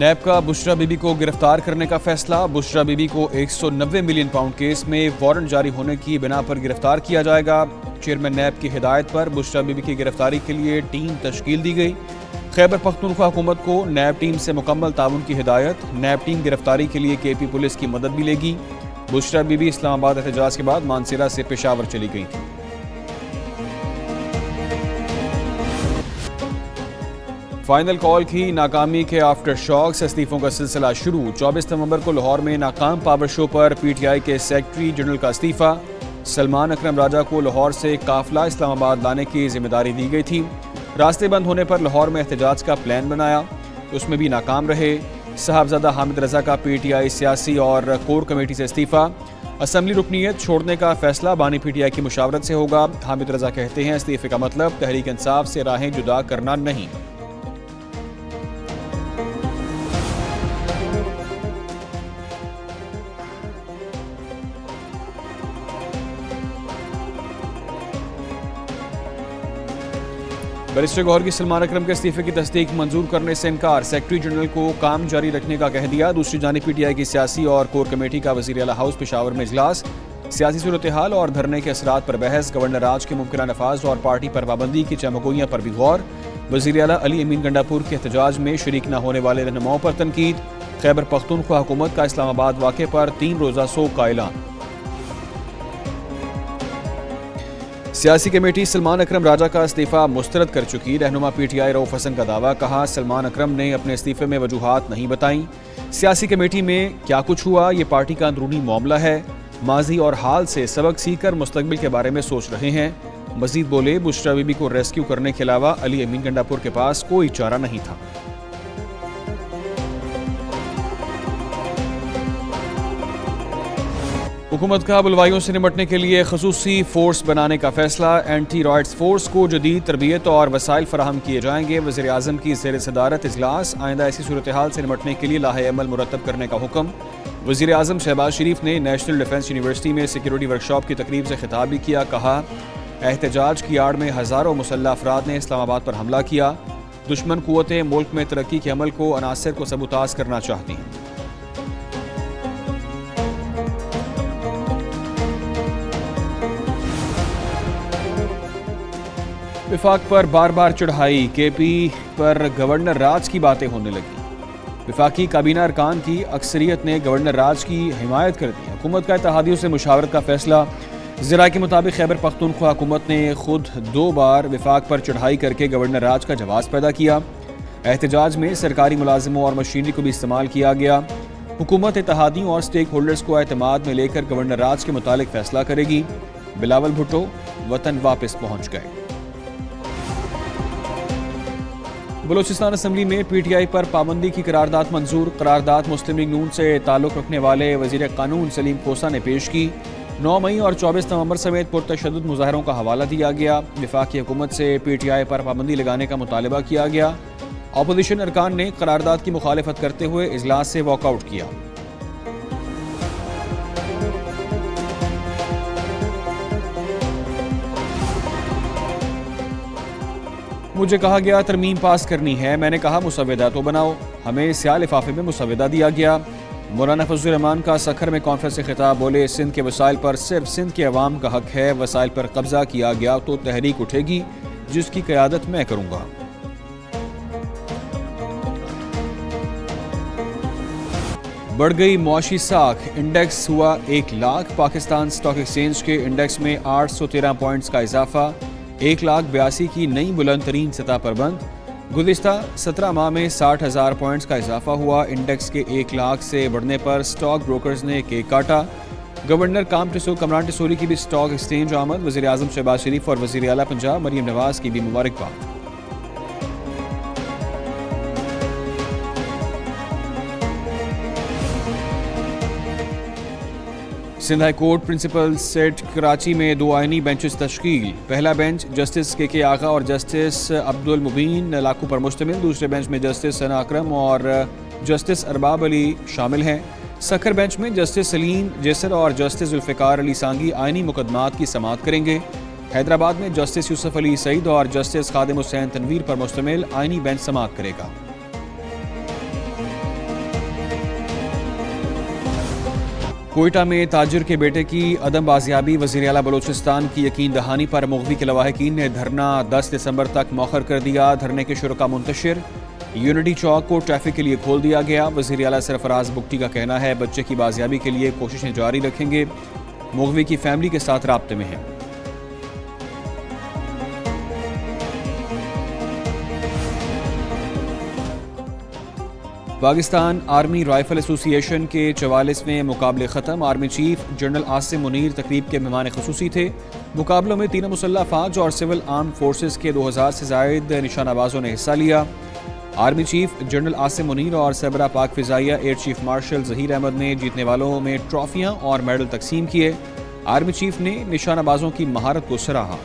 NAB کا بشرا be be کو گرفتار کرنے کا فیصلہ۔ بشرا بی بی کو 190 ملین پاؤنڈ کیس میں وارنٹ جاری ہونے کی بنا پر گرفتار کیا جائے گا۔ چیئرمین نیب کی ہدایت پر بشرا بی بی کی گرفتاری کے لیے ٹیم تشکیل دی گئی۔ خیبر پختونخوا حکومت کو نیب ٹیم سے مکمل تعاون کی ہدایت۔ نیب ٹیم گرفتاری کے لیے کے پی پولیس کی مدد بھی لے گی۔ بشرا بی بی اسلام آباد احتجاج کے بعد مانسیرہ سے پشاور چلی گئی تھی۔ فائنل کال کی ناکامی کے آفٹر شاکس، استعفوں کا سلسلہ شروع۔ 24 نومبر کو لاہور میں ناکام power show per P T I کے سیکرٹری جنرل کا استعفیٰ۔ سلمان اکرم راجہ کو لاہور سے قافلہ اسلام آباد لانے کی ذمہ داری دی گئی تھی۔ راستے بند ہونے پر لاہور میں احتجاج کا پلان بنایا، اس میں بھی ناکام رہے۔ صاحبزادہ حامد رضا کا پی ٹی آئی سیاسی اور کور کمیٹی سے استعفیٰ۔ اسمبلی رکنیت چھوڑنے کا فیصلہ بانی پی ٹی آئی کی مشاورت سے ہوگا۔ حامد رضا کہتے ہیں استعفے کا مطلب تحریک انصاف سے راہیں جدا کرنا نہیں۔ بیرسٹر گوہر کی سلمان اکرم کے استعفے کی تصدیق منظور کرنے سے انکار، سیکرٹری جنرل کو کام جاری رکھنے کا کہہ دیا۔ دوسری جانب پی ٹی آئی کی سیاسی اور کور کمیٹی کا وزیر اعلیٰ ہاؤس پشاور میں اجلاس، سیاسی صورتحال اور دھرنے کے اثرات پر بحث، گورنر راج کے ممکنہ نفاذ اور پارٹی پر پابندی کی چمگوئیاں پر بھی غور۔ وزیر اعلیٰ علی امین گنڈاپور کے احتجاج میں شریک نہ ہونے والے رہنماؤں پر تنقید۔ خیبر پختونخوا حکومت کا اسلام آباد واقعے پر 3 روزہ سوگ کا اعلان۔ سیاسی کمیٹی سلمان اکرم راجہ کا استعفیٰ مسترد کر چکی۔ رہنما پی ٹی آئی رؤف حسن کا دعویٰ، کہا سلمان اکرم نے اپنے استعفے میں وجوہات نہیں بتائیں۔ سیاسی کمیٹی میں کیا کچھ ہوا یہ پارٹی کا اندرونی معاملہ ہے، ماضی اور حال سے سبق سیکھ کر مستقبل کے بارے میں سوچ رہے ہیں۔ مزید بولے بشرا بی بی کو ریسکیو کرنے کے علاوہ علی امین گنڈاپور کے پاس کوئی چارہ نہیں تھا۔ حکومت کا بلوائیوں سے نمٹنے کے لیے خصوصی فورس بنانے کا فیصلہ، اینٹی رائٹس فورس کو جدید تربیت اور وسائل فراہم کیے جائیں گے۔ وزیر اعظم کی زیر صدارت اجلاس، آئندہ ایسی صورتحال سے نمٹنے کے لیے لاہے عمل مرتب کرنے کا حکم۔ وزیر اعظم شہباز شریف نے نیشنل ڈیفنس یونیورسٹی میں سیکیورٹی ورکشاپ کی تقریب سے خطاب بھی کیا، کہا احتجاج کی آڑ میں ہزاروں مسلح افراد نے اسلام آباد پر حملہ کیا۔ دشمن قوتیں ملک میں ترقی کے عمل کو عناصر کو سبوتاژ کرنا چاہتی ہیں۔ وفاق پر بار بار چڑھائی، کے پی پر گورنر راج کی باتیں ہونے لگی۔ وفاقی کابینہ ارکان کی اکثریت نے گورنر راج کی حمایت کر دی۔ حکومت کا اتحادیوں سے مشاورت کا فیصلہ، ذرائع کے مطابق خیبر پختونخوا حکومت نے خود 2 بار وفاق پر چڑھائی کر کے گورنر راج کا جواز پیدا کیا۔ احتجاج میں سرکاری ملازموں اور مشینری کو بھی استعمال کیا گیا۔ حکومت اتحادیوں اور سٹیک ہولڈرز کو اعتماد میں لے کر گورنر راج کے متعلق فیصلہ کرے گی۔ بلاول بھٹو وطن واپس پہنچ گئے۔ بلوچستان اسمبلی میں پی ٹی آئی پر پابندی کی قرارداد منظور۔ قرارداد مسلم لیگ نون سے تعلق رکھنے والے وزیر قانون سلیم کوسہ نے پیش کی۔ 9 مئی اور 24 نومبر سمیت پرتشدد مظاہروں کا حوالہ دیا گیا۔ وفاقی حکومت سے پی ٹی آئی پر پابندی لگانے کا مطالبہ کیا گیا۔ اپوزیشن ارکان نے قرارداد کی مخالفت کرتے ہوئے اجلاس سے واک آؤٹ کیا۔ مجھے کہا گیا ترمیم پاس کرنی ہے، میں نے کہا مسودہ تو بناؤ، ہمیں سیاہ لفافے میں مسودہ دیا گیا۔ مولانا فضل الرحمان کا سکھر میں کانفرنس سے خطاب، بولے سندھ کے وسائل پر صرف سندھ کے عوام کا حق ہے، وسائل پر قبضہ کیا گیا تو تحریک اٹھے گی جس کی قیادت میں کروں گا۔ بڑھ گئی معاشی ساکھ، انڈیکس ہوا 1 لاکھ۔ پاکستان اسٹاک ایکسچینج کے انڈیکس میں 813 پوائنٹس کا اضافہ، 1,82,000 کی نئی بلند ترین سطح پر بند۔ گزشتہ 17 ماہ میں 60,000 پوائنٹس کا اضافہ ہوا۔ انڈیکس کے 1 لاکھ سے بڑھنے پر اسٹاک بروکرز نے کیک کاٹا۔ گورنر کامران ٹیسوری کی بھی اسٹاک ایکسچینج آمد۔ وزیر اعظم شہباز شریف اور وزیر اعلیٰ پنجاب مریم نواز کی بھی مبارکباد۔ Sindh high court principal seat Karachi میں 2 آئینی بینچز تشکیل۔ پہلا بینچ جسٹس کے آغا اور جسٹس عبد المبین لاکھو پر مشتمل، دوسرے بینچ میں جسٹس ثنا اکرم اور جسٹس ارباب علی شامل ہیں۔ سکھر بینچ میں جسٹس سلیم جیسر اور جسٹس ذوالفقار علی سانگی آئینی مقدمات کی سماعت کریں گے۔ حیدرآباد میں جسٹس یوسف علی سعید اور جسٹس خادم حسین تنویر پر مشتمل آئینی بینچ سماعت کرے گا۔ کوئٹہ میں تاجر کے بیٹے کی عدم بازیابی، وزیر اعلیٰ بلوچستان کی یقین دہانی پر مغوی کے لواحقین نے دھرنا 10 دسمبر تک مؤخر کر دیا۔ دھرنے کے شرکاء منتشر، یونٹی چوک کو ٹریفک کے لیے کھول دیا گیا۔ وزیر اعلیٰ سرفراز بگٹی کا کہنا ہے بچے کی بازیابی کے لیے کوششیں جاری رکھیں گے، مغوی کی فیملی کے ساتھ رابطے میں ہیں۔ پاکستان آرمی رائفل ایسوسی ایشن کے 44ویں مقابلے ختم۔ Army chief general Asim Munir تقریب کے مہمان خصوصی تھے۔ مقابلوں میں تینوں مسلح افواج اور سول آرمڈ فورسز کے 2000 سے زائد نشانہ بازوں نے حصہ لیا۔ Army chief general Asim Munir اور سربراہ پاک فضائیہ air chief marshal Zaheer Ahmed نے جیتنے والوں میں ٹرافیاں اور میڈل تقسیم کیے۔ آرمی چیف نے نشانہ بازوں کی مہارت کو سراہا۔